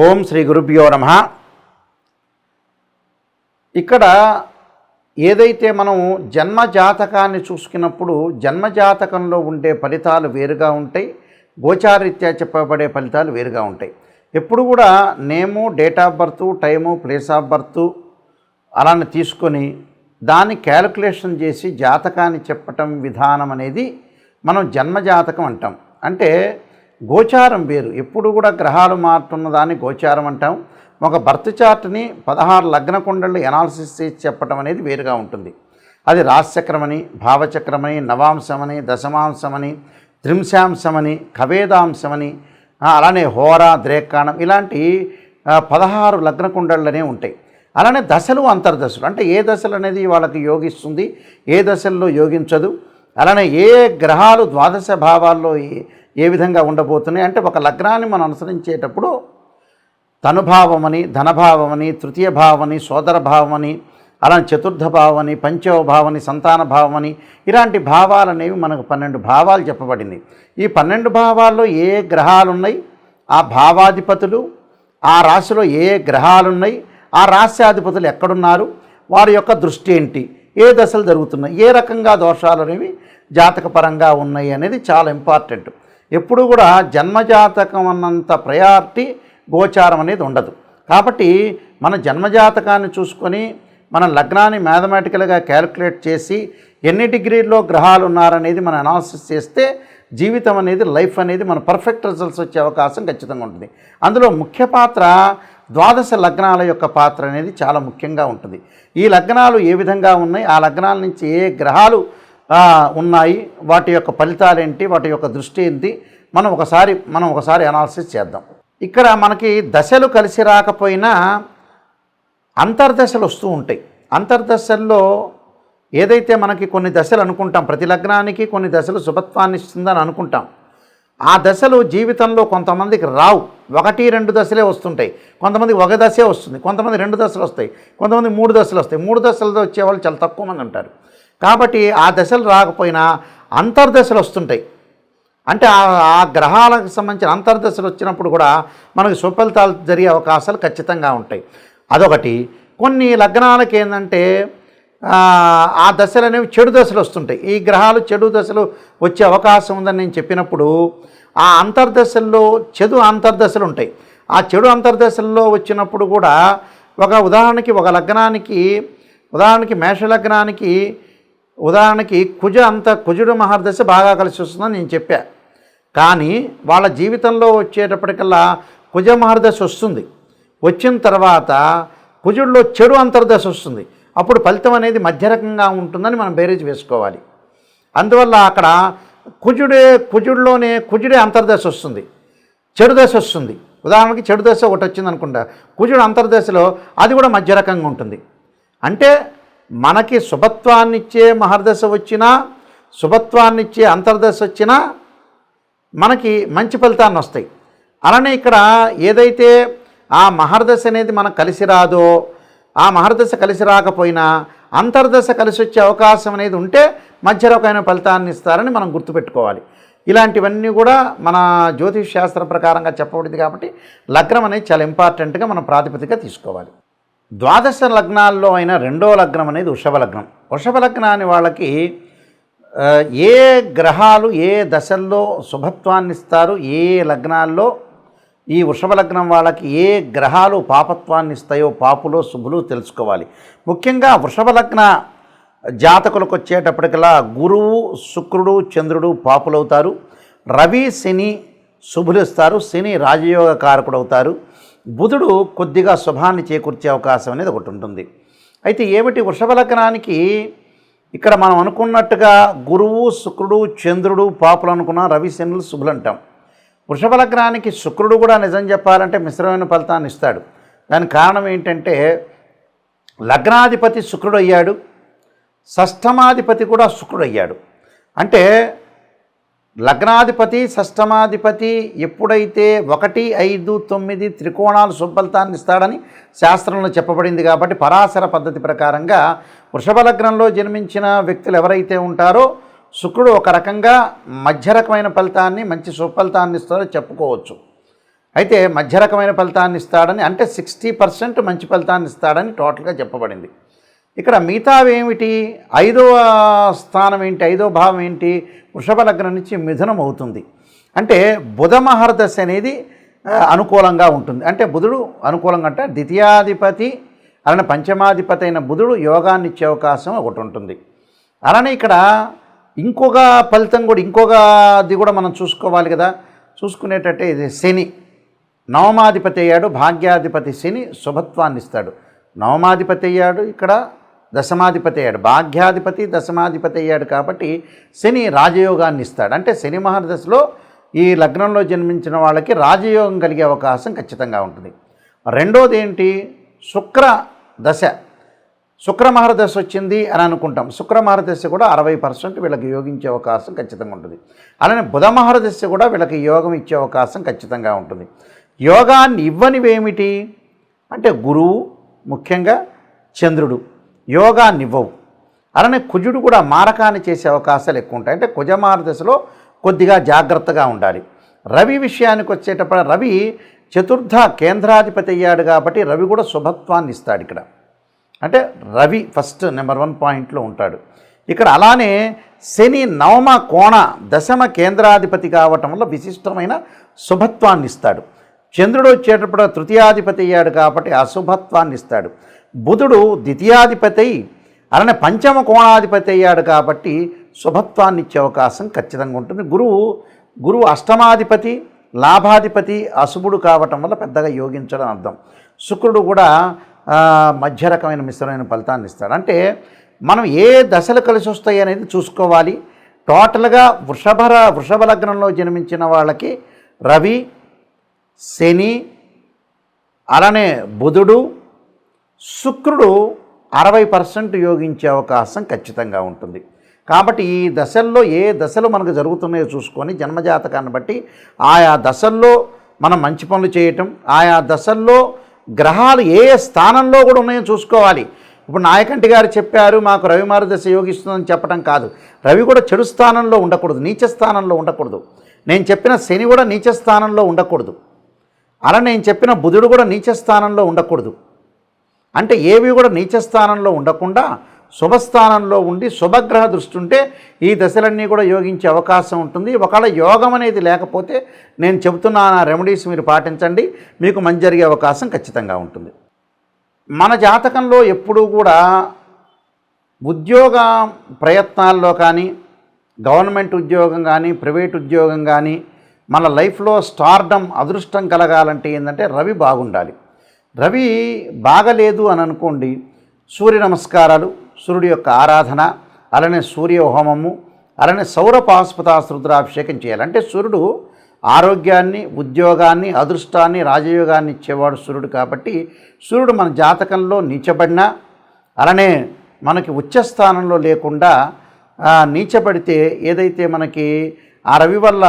ఓం శ్రీ గురుభ్యో నమః. ఇక్కడ ఏదైతే మనం జన్మజాతకాన్ని చూసుకున్నప్పుడు జన్మజాతకంలో ఉండే ఫలితాలు వేరుగా ఉంటాయి, గోచారీత్యా చెప్పబడే ఫలితాలు వేరుగా ఉంటాయి. ఎప్పుడు కూడా name, date of birth, time, place of birth అలానే తీసుకొని దాన్ని క్యాలిక్యులేషన్ చేసి జాతకాన్ని చెప్పటం విధానం అనేది మనం జన్మజాతకం అంటాం. అంటే గోచారం వేరు. ఎప్పుడు కూడా గ్రహాలు మారుతున్న దాన్ని గోచారం అంటాం. ఒక బర్త్ చార్ట్ని 16 లగ్న కుండళ్ళు ఎనాలిసిస్ చేసి చెప్పటం అనేది వేరుగా ఉంటుంది. అది రాశిచక్రమని, భావచక్రమని, నవాంశమని, దశమాంశమని, త్రింశాంశమని, కవేదాంశమని, అలానే హోరా, ద్రేకాణం ఇలాంటి 16 లగ్న కుండళ్ళనే ఉంటాయి. అలానే దశలు, అంతర్దశలు అంటే ఏ దశలు అనేది వాళ్ళకి యోగిస్తుంది, ఏ దశల్లో యోగించదు. అలానే ఏ గ్రహాలు ద్వాదశ భావాల్లో ఏ విధంగా ఉండబోతున్నాయి అంటే ఒక లగ్నాన్ని మనం అనుసరించేటప్పుడు తనుభావమని, ధనభావమని, తృతీయ భావమని, సోదర భావమని, అలానే చతుర్థ భావమని, పంచమ భావమని, సంతాన భావమని ఇలాంటి భావాలు అనేవి మనకు 12 భావాలు చెప్పబడింది. ఈ 12 భావాల్లో ఏ గ్రహాలు ఉన్నాయి, ఆ భావాధిపతులు, ఆ రాశిలో ఏ గ్రహాలు ఉన్నాయి, ఆ రాశ్యాధిపతులు ఎక్కడున్నారు, వారి యొక్క దృష్టి ఏంటి, ఏ దశలు జరుగుతున్నాయి, ఏ రకంగా దోషాలు అనేవి జాతకపరంగా ఉన్నాయి అనేది చాలా ఇంపార్టెంట్. ఎప్పుడు కూడా జన్మజాతకం అన్నంత ప్రయారిటీ గోచారం అనేది ఉండదు. కాబట్టి మన జన్మజాతకాన్ని చూసుకొని మన లగ్నాన్ని మ్యాథమెటికల్గా క్యాలిక్యులేట్ చేసి ఎన్ని డిగ్రీల్లో గ్రహాలు ఉన్నారనేది మనం అనాలిసిస్ చేస్తే జీవితం అనేది, లైఫ్ అనేది మన పర్ఫెక్ట్ రిజల్ట్స్ వచ్చే అవకాశం ఖచ్చితంగా ఉంటుంది. అందులో ముఖ్య పాత్ర ద్వాదశ లగ్నాల యొక్క పాత్ర అనేది చాలా ముఖ్యంగా ఉంటుంది. ఈ లగ్నాలు ఏ విధంగా ఉన్నాయి, ఆ లగ్నాల నుంచి ఏ గ్రహాలు ఉన్నాయి, వాటి యొక్క ఫలితాలు ఏంటి, వాటి యొక్క దృష్టి ఏంటి, మనం ఒకసారి అనాలిసిస్ చేద్దాం. ఇక్కడ మనకి దశలు కలిసి రాకపోయినా అంతర్దశలు వస్తూ ఉంటాయి. అంతర్దశల్లో ఏదైతే మనకి కొన్ని దశలు అనుకుంటాం, ప్రతి లగ్నానికి కొన్ని దశలు శుభత్వాన్ని ఇస్తుందని అనుకుంటాం. ఆ దశలు జీవితంలో కొంతమందికి రావు, 1-2 దశలే వస్తుంటాయి. కొంతమందికి ఒక దశే వస్తుంది, కొంతమంది 2 దశలు వస్తాయి, కొంతమంది 3 దశలు వస్తాయి. 3 దశలతో వచ్చేవాళ్ళు చాలా తక్కువ మంది ఉంటారు. కాబట్టి ఆ దశలు రాకపోయినా అంతర్దశలు వస్తుంటాయి. అంటే ఆ గ్రహాలకు సంబంధించిన అంతర్దశలు వచ్చినప్పుడు కూడా మనకు సుఫలితాలు జరిగే అవకాశాలు ఖచ్చితంగా ఉంటాయి. అదొకటి. కొన్ని లగ్నాలకి ఏంటంటే ఆ దశలు అనేవి చెడు దశలు వస్తుంటాయి. ఈ గ్రహాలు చెడు దశలు వచ్చే అవకాశం ఉందని నేను చెప్పినప్పుడు ఆ అంతర్దశల్లో చెడు అంతర్దశలు ఉంటాయి. ఆ చెడు అంతర్దశల్లో వచ్చినప్పుడు కూడా ఉదాహరణకి ఒక లగ్నానికి, ఉదాహరణకి మేషలగ్నానికి ఉదాహరణకి కుజుడు మహర్దశ బాగా కలిసి వస్తుందని నేను చెప్పా. కానీ వాళ్ళ జీవితంలో వచ్చేటప్పటికల్లా కుజ మహర్దశ వస్తుంది. వచ్చిన తర్వాత కుజుడిలో చెడు అంతర్దశ వస్తుంది. అప్పుడు ఫలితం అనేది మధ్య రకంగా ఉంటుందని మనం బేరీజ్ వేసుకోవాలి. అందువల్ల అక్కడ కుజుడే అంతర్దశ వస్తుంది, చెడు దశ వస్తుంది. ఉదాహరణకి చెడు దశ ఒకటి వచ్చింది అనుకుంటా, కుజుడు అంతర్దశలో అది కూడా మధ్య రకంగా ఉంటుంది. అంటే మనకి శుభత్వాన్నిచ్చే మహర్దశ వచ్చినా, శుభత్వాన్నిచ్చే అంతర్దశ వచ్చినా మనకి మంచి ఫలితాన్ని వస్తాయి. అలానే ఇక్కడ ఏదైతే ఆ మహర్దశ అనేది మనకు కలిసి రాదో, ఆ మహర్దశ కలిసి రాకపోయినా అంతర్దశ కలిసి వచ్చే అవకాశం అనేది ఉంటే మధ్య రకమైన ఫలితాన్ని ఇస్తారని మనం గుర్తుపెట్టుకోవాలి. ఇలాంటివన్నీ కూడా మన జ్యోతిష్ శాస్త్ర ప్రకారంగా చెప్పబడింది. కాబట్టి లగ్నం అనేది చాలా ఇంపార్టెంట్గా మనం ప్రాతిపదికగా తీసుకోవాలి. ద్వాదశ లగ్నాల్లో అయిన 2వ లగ్నం అనేది వృషభ లగ్నం. వృషభ లగ్నాన్ని వాళ్ళకి ఏ గ్రహాలు ఏ దశల్లో శుభత్వాన్ని ఇస్తారు, ఏ లగ్నాల్లో ఈ వృషభ లగ్నం వాళ్ళకి ఏ గ్రహాలు పాపత్వాన్ని ఇస్తాయో, పాపులో శుభులు తెలుసుకోవాలి. ముఖ్యంగా వృషభ లగ్న జాతకులకు వచ్చేటప్పటికల్లా గురువు, శుక్రుడు, చంద్రుడు పాపులవుతారు. రవి, శని శుభులు ఇస్తారు. శని రాజయోగ కారకుడు అవుతారు. బుధుడు కొద్దిగా శుభాన్ని చేకూర్చే అవకాశం అనేది ఒకటి ఉంటుంది. అయితే ఏమిటి వృషభ లగ్నానికి ఇక్కడ మనం అనుకున్నట్టుగా గురువు, శుక్రుడు, చంద్రుడు పాపులు అనుకున్నాం, రవి, శనులు శుభులు అంటాం. వృషభ లగ్నానికి శుక్రుడు కూడా నిజం చెప్పాలంటే మిశ్రమైన ఫలితాన్ని ఇస్తాడు. దానికి కారణం ఏంటంటే లగ్నాధిపతి శుక్రుడు అయ్యాడు, షష్ఠమాధిపతి కూడా శుక్రుడు అయ్యాడు. అంటే లగ్నాధిపతి, షష్ఠమాధిపతి ఎప్పుడైతే 1, 5, 9 త్రికోణాలు శుభఫలితాన్ని ఇస్తాడని శాస్త్రంలో చెప్పబడింది. కాబట్టి పరాశర పద్ధతి ప్రకారంగా వృషభ లగ్నంలో జన్మించిన వ్యక్తులు ఎవరైతే ఉంటారో శుక్రుడు ఒక రకంగా మధ్య రకమైన ఫలితాన్ని, మంచి సుఫలితాన్ని ఇస్తారో చెప్పుకోవచ్చు. అయితే మధ్య రకమైన ఫలితాన్ని ఇస్తాడని, అంటే 60% మంచి ఫలితాన్ని ఇస్తాడని టోటల్గా చెప్పబడింది. ఇక్కడ మిగతావి ఏమిటి? 5వ స్థానం ఏంటి? 5వ భావం ఏంటి? వృషభ లగ్నం నుంచి మిథునం అవుతుంది. అంటే బుధ మహర్దశ అనేది అనుకూలంగా ఉంటుంది. అంటే బుధుడు అనుకూలంగా అంటే ద్వితీయాధిపతి అలానే పంచమాధిపతి అయిన బుధుడు యోగాన్ని ఇచ్చే అవకాశం ఒకటి ఉంటుంది. అలానే ఇక్కడ ఇంకొక ఫలితం కూడా, ఇంకొకది కూడా మనం చూసుకోవాలి కదా. చూసుకునేటట్టే ఇది శని నవమాధిపతి అయ్యాడు, భాగ్యాధిపతి శని శుభత్వాన్ని ఇస్తాడు. నవమాధిపతి అయ్యాడు, ఇక్కడ దశమాధిపతి అయ్యాడు, భాగ్యాధిపతి దశమాధిపతి అయ్యాడు. కాబట్టి శని రాజయోగాన్ని ఇస్తాడు. అంటే శని మహర్దశలో ఈ లగ్నంలో జన్మించిన వాళ్ళకి రాజయోగం కలిగే అవకాశం ఖచ్చితంగా ఉంటుంది. రెండోది ఏంటి? శుక్ర దశ. శుక్ర మహర్దశ వచ్చింది అని అనుకుంటాం. శుక్ర మహర్దశ కూడా 60% వీళ్ళకి యోగించే అవకాశం ఖచ్చితంగా ఉంటుంది. అలానే బుధ మహర్దశ కూడా వీళ్ళకి యోగం ఇచ్చే అవకాశం ఖచ్చితంగా ఉంటుంది. యోగాన్ని ఇవ్వనివేమిటి అంటే గురువు, ముఖ్యంగా చంద్రుడు యోగాన్ని ఇవ్వవు. అలానే కుజుడు కూడా మారకాన్ని చేసే అవకాశాలు ఎక్కువ ఉంటాయి. అంటే కుజ మహర్దశలో కొద్దిగా జాగ్రత్తగా ఉండాలి. రవి విషయానికి వచ్చేటప్పుడు రవి చతుర్థ కేంద్రాధిపతి అయ్యాడు కాబట్టి రవి కూడా శుభత్వాన్ని ఇస్తాడు. ఇక్కడ అంటే రవి ఫస్ట్ నెంబర్ 1 పాయింట్లో ఉంటాడు ఇక్కడ. అలానే శని నవమ కోణ దశమ కేంద్రాధిపతి కావటం వల్ల విశిష్టమైన శుభత్వాన్ని ఇస్తాడు. చంద్రుడు వచ్చేటప్పుడు తృతీయాధిపతి అయ్యాడు కాబట్టి అశుభత్వాన్ని ఇస్తాడు. బుధుడు ద్వితీయాధిపతి అలానే పంచమ కోణాధిపతి అయ్యాడు కాబట్టి శుభత్వాన్ని ఇచ్చే అవకాశం ఖచ్చితంగా ఉంటుంది. గురువు అష్టమాధిపతి లాభాధిపతి అశుభుడు కావటం వల్ల పెద్దగా యోగించడం అర్థం. శుక్రుడు కూడా మధ్య రకమైన మిశ్రమైన ఫలితాన్ని ఇస్తాడు. అంటే మనం ఏ దశలు కలిసి వస్తాయి అనేది చూసుకోవాలి. టోటల్గా వృషభ లగ్నంలో జన్మించిన వాళ్ళకి రవి, శని, అలానే బుధుడు, శుక్రుడు 60% యోగించే అవకాశం ఖచ్చితంగా ఉంటుంది. కాబట్టి ఈ దశల్లో ఏ దశలు మనకు జరుగుతున్నాయో చూసుకొని జన్మజాతకాన్ని బట్టి ఆయా దశల్లో మనం మంచి పనులు చేయటం, ఆయా దశల్లో గ్రహాలు ఏ స్థానంలో కూడా ఉన్నాయో చూసుకోవాలి. ఇప్పుడు నాయకంటి గారు చెప్పారు మాకు రవి మహర్దశ యోగిస్తుందని చెప్పడం కాదు. రవి కూడా చెడు స్థానంలో ఉండకూడదు, నీచ స్థానంలో ఉండకూడదు. నేను చెప్పిన శని కూడా నీచ స్థానంలో ఉండకూడదు. అలా నేను చెప్పిన బుధుడు కూడా నీచ స్థానంలో ఉండకూడదు. అంటే ఏవి కూడా నీచ స్థానంలో ఉండకుండా శుభస్థానంలో ఉండి శుభగ్రహ దృష్టి ఉంటే ఈ దశలన్నీ కూడా యోగించే అవకాశం ఉంటుంది. ఒకవేళ యోగం అనేది లేకపోతే నేను చెబుతున్న రెమెడీస్ మీరు పాటించండి, మీకు మంచి జరిగే అవకాశం ఖచ్చితంగా ఉంటుంది. మన జాతకంలో ఎప్పుడూ కూడా ఉద్యోగ ప్రయత్నాల్లో కానీ, గవర్నమెంట్ ఉద్యోగం కానీ, ప్రైవేట్ ఉద్యోగం కానీ, మన లైఫ్లో స్టార్డమ్ అదృష్టం కలగాలంటే ఏంటంటే రవి బాగుండాలి. రవి బాగలేదు అని అనుకోండి, సూర్య నమస్కారాలు, సూర్యుడి యొక్క ఆరాధన, అలానే సూర్య హోమము, అలానే సౌర పాశుపతాస్త్ర రుద్రాభిషేకం చేయాలి. అంటే సూర్యుడు ఆరోగ్యాన్ని, ఉద్యోగాన్ని, అదృష్టాన్ని, రాజయోగాన్ని ఇచ్చేవాడు సూర్యుడు. కాబట్టి సూర్యుడు మన జాతకంలో నీచబడినా, అలానే మనకి ఉచ్చస్థానంలో లేకుండా నీచబడితే ఏదైతే మనకి ఆ రవి వల్ల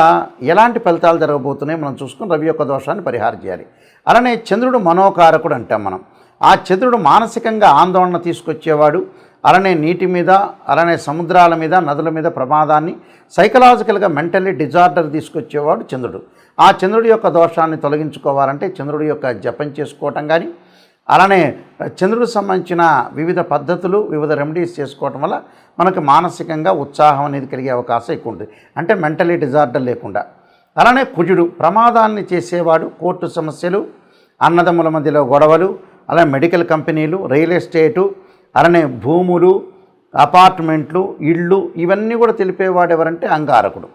ఎలాంటి ఫలితాలు జరగబోతున్నాయో మనం చూసుకుని రవి యొక్క దోషాన్ని పరిహారం చేయాలి. అలానే చంద్రుడు మనోకారకుడు అంటాం మనం. ఆ చంద్రుడు మానసికంగా ఆందోళన తీసుకొచ్చేవాడు. అలానే నీటి మీద, అలానే సముద్రాల మీద, నదుల మీద ప్రమాదాన్ని, సైకలాజికల్గా మెంటల్లీ డిజార్డర్ తీసుకొచ్చేవాడు చంద్రుడు. ఆ చంద్రుడి యొక్క దోషాన్ని తొలగించుకోవాలంటే చంద్రుడి యొక్క జపం చేసుకోవటం కానీ, అలానే చంద్రుడికి సంబంధించిన వివిధ పద్ధతులు, వివిధ రెమెడీస్ చేసుకోవటం వల్ల మనకు మానసికంగా ఉత్సాహం అనేది కలిగే అవకాశం ఎక్కువ ఉంటుంది. అంటే మెంటలీ డిజార్డర్ లేకుండా. అలానే కుజుడు ప్రమాదాన్ని చేసేవాడు. కోర్టు సమస్యలు, అన్నదమ్ముల మధ్యలో గొడవలు, అలానే మెడికల్ కంపెనీలు, రియల్ ఎస్టేటు, అలానే భూములు, అపార్ట్మెంట్లు, ఇళ్ళు, ఇవన్నీ కూడా తెలిపేవాడు ఎవరంటే అంగారకుడు.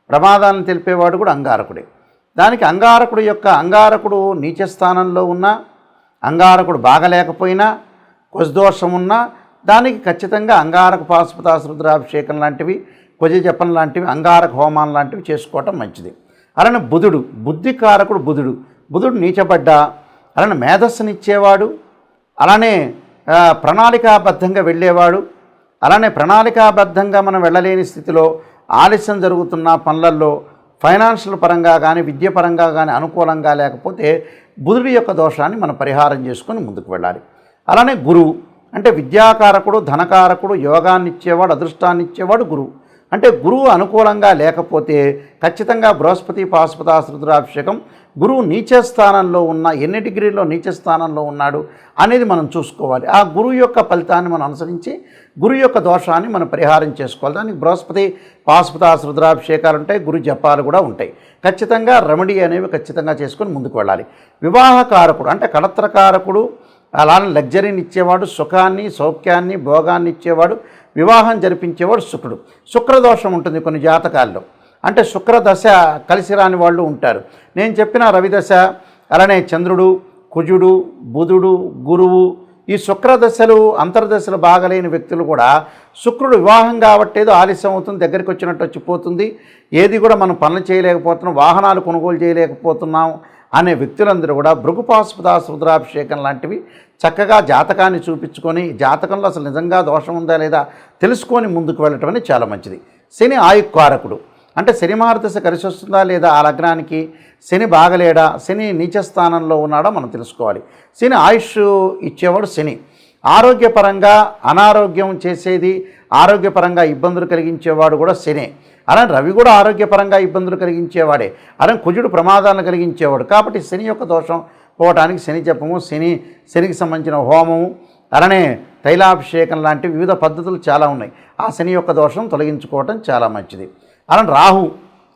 ప్రమాదాలను తెలిపేవాడు కూడా అంగారకుడే. దానికి అంగారకుడు నీచస్థానంలో ఉన్న, అంగారకుడు బాగలేకపోయినా, కుజదోషం ఉన్నా దానికి ఖచ్చితంగా అంగారక పాశుపతాస్త్ర రుద్రాభిషేకం లాంటివి, కుజ జపం లాంటివి, అంగారక హోమాన్ లాంటివి చేసుకోవటం మంచిది. అలానే బుధుడు బుద్ధికారకుడు. బుధుడు నీచబడ్డా అలానే మేధస్సునిచ్చేవాడు, అలానే ప్రణాళికాబద్ధంగా వెళ్ళేవాడు. అలానే ప్రణాళికాబద్ధంగా మనం వెళ్ళలేని స్థితిలో ఆలస్యం జరుగుతున్న పనులలో ఫైనాన్షియల్ పరంగా కానీ, విద్య పరంగా కానీ అనుకూలంగా లేకపోతే బుధుడి యొక్క దోషాన్ని మనం పరిహారం చేసుకొని ముందుకు వెళ్ళాలి. అలానే గురువు అంటే విద్యాకారకుడు, ధనకారకుడు, యోగాన్ని ఇచ్చేవాడు, అదృష్టాన్ని ఇచ్చేవాడు గురువు. అంటే గురువు అనుకూలంగా లేకపోతే ఖచ్చితంగా బృహస్పతి పాశుపతాస్త్ర రుద్రాభిషేకం గురువు నీచ స్థానంలో ఉన్న ఎన్ని డిగ్రీల్లో నీచ స్థానంలో ఉన్నాడు అనేది మనం చూసుకోవాలి. ఆ గురువు యొక్క ఫలితాన్ని మనం అనుసరించి గురువు యొక్క దోషాన్ని మనం పరిహారం చేసుకోవాలి. దానికి బృహస్పతి పాశుపతాస్ రుద్రాభిషేకాలు ఉంటాయి, గురు జపాలు కూడా ఉంటాయి. ఖచ్చితంగా రెమెడీ అనేవి ఖచ్చితంగా చేసుకొని ముందుకు వెళ్ళాలి. వివాహకారకుడు అంటే కళత్రకారకుడు, అలానే లగ్జరీని ఇచ్చేవాడు, సుఖాన్ని సౌఖ్యాన్ని భోగాన్ని ఇచ్చేవాడు, వివాహం జరిపించేవాడు శుక్రుడు. శుక్రదోషం ఉంటుంది కొన్ని జాతకాల్లో, అంటే శుక్రదశ కలిసి రాని వాళ్ళు ఉంటారు. నేను చెప్పిన రవిదశ, అలానే చంద్రుడు, కుజుడు, బుధుడు, గురువు, ఈ శుక్రదశలు అంతర్దశలు బాగలేని వ్యక్తులు కూడా శుక్రుడు వివాహం కాబట్టి ఏదో ఆలస్యం అవుతుంది, దగ్గరికి వచ్చినట్టు వచ్చిపోతుంది, ఏది కూడా మనం పనులు చేయలేకపోతున్నాం, వాహనాలు కొనుగోలు చేయలేకపోతున్నాం అనే వ్యక్తులందరూ కూడా భృగుపాశుపతాస్ రుద్రాభిషేకం లాంటివి చక్కగా జాతకాన్ని చూపించుకొని జాతకంలో అసలు నిజంగా దోషం ఉందా లేదా తెలుసుకొని ముందుకు వెళ్ళటం అనేది చాలా మంచిది. శని ఆయుక్కారకుడు, అంటే శని మహర్దశ కలిసి వస్తుందా లేదా ఆ లగ్నానికి, శని బాగలేడా, శని నీచ స్థానంలో ఉన్నాడో మనం తెలుసుకోవాలి. శని ఆయుష్ ఇచ్చేవాడు శని. ఆరోగ్యపరంగా అనారోగ్యం చేసేది, ఆరోగ్యపరంగా ఇబ్బందులు కలిగించేవాడు కూడా శనే. అలానే రవి కూడా ఆరోగ్యపరంగా ఇబ్బందులు కలిగించేవాడే. అలానే కుజుడు ప్రమాదాలను కలిగించేవాడు. కాబట్టి శని యొక్క దోషం పోవటానికి శని జపము, శనికి సంబంధించిన హోమము, అలానే తైలాభిషేకం లాంటి వివిధ పద్ధతులు చాలా ఉన్నాయి. ఆ శని యొక్క దోషం తొలగించుకోవటం చాలా మంచిది. అలానే రాహు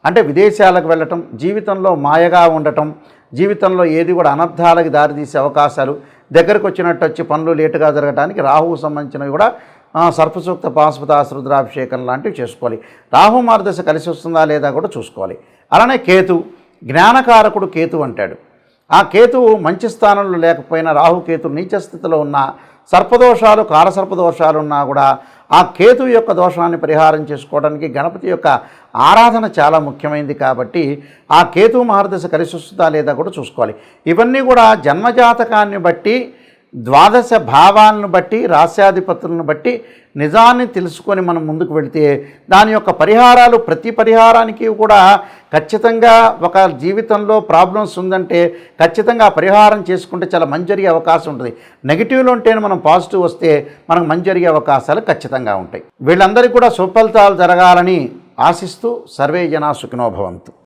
అంటే విదేశాలకు వెళ్ళటం, జీవితంలో మాయగా ఉండటం, జీవితంలో ఏది కూడా అనర్థాలకు దారితీసే అవకాశాలు, దగ్గరకు వచ్చినట్టు వచ్చి పనులు లేటుగా జరగడానికి రాహువు సంబంధించినవి కూడా సర్పసూక్త పాశుపతాస్ రుద్రాభిషేకం లాంటివి చేసుకోవాలి. రాహు మార్గదశ కలిసి వస్తుందా లేదా కూడా చూసుకోవాలి. అలానే కేతు, జ్ఞానకారకుడు కేతు అంటాడు. ఆ కేతువు మంచి స్థానంలో లేకపోయినా, రాహుకేతు నీచ స్థితిలో ఉన్న సర్పదోషాలు కాలసర్పదోషాలు ఉన్నా కూడా ఆ కేతువు యొక్క దోషాన్ని పరిహారం చేసుకోవడానికి గణపతి యొక్క ఆరాధన చాలా ముఖ్యమైనది. కాబట్టి ఆ కేతువు మహర్దశ కలిసి వస్తుందా లేదా కూడా చూసుకోవాలి. ఇవన్నీ కూడా జన్మజాతకాన్ని బట్టి, ద్వాదశ భావాలను బట్టి, రాశ్యాధిపతులను బట్టి నిజాన్ని తెలుసుకొని మనం ముందుకు వెళితే దాని యొక్క పరిహారాలు, ప్రతి పరిహారానికి కూడా ఖచ్చితంగా ఒక జీవితంలో ప్రాబ్లమ్స్ ఉందంటే ఖచ్చితంగా పరిహారం చేసుకుంటే చాలా మంచి జరిగే అవకాశం ఉంటుంది. నెగిటివ్లో ఉంటేనే మనం పాజిటివ్ వస్తే మనకు మంచి జరిగే అవకాశాలు ఖచ్చితంగా ఉంటాయి. వీళ్ళందరికీ కూడా సుఫలితాలు జరగాలని ఆశిస్తూ సర్వే జనా సుఖినో భవంతు.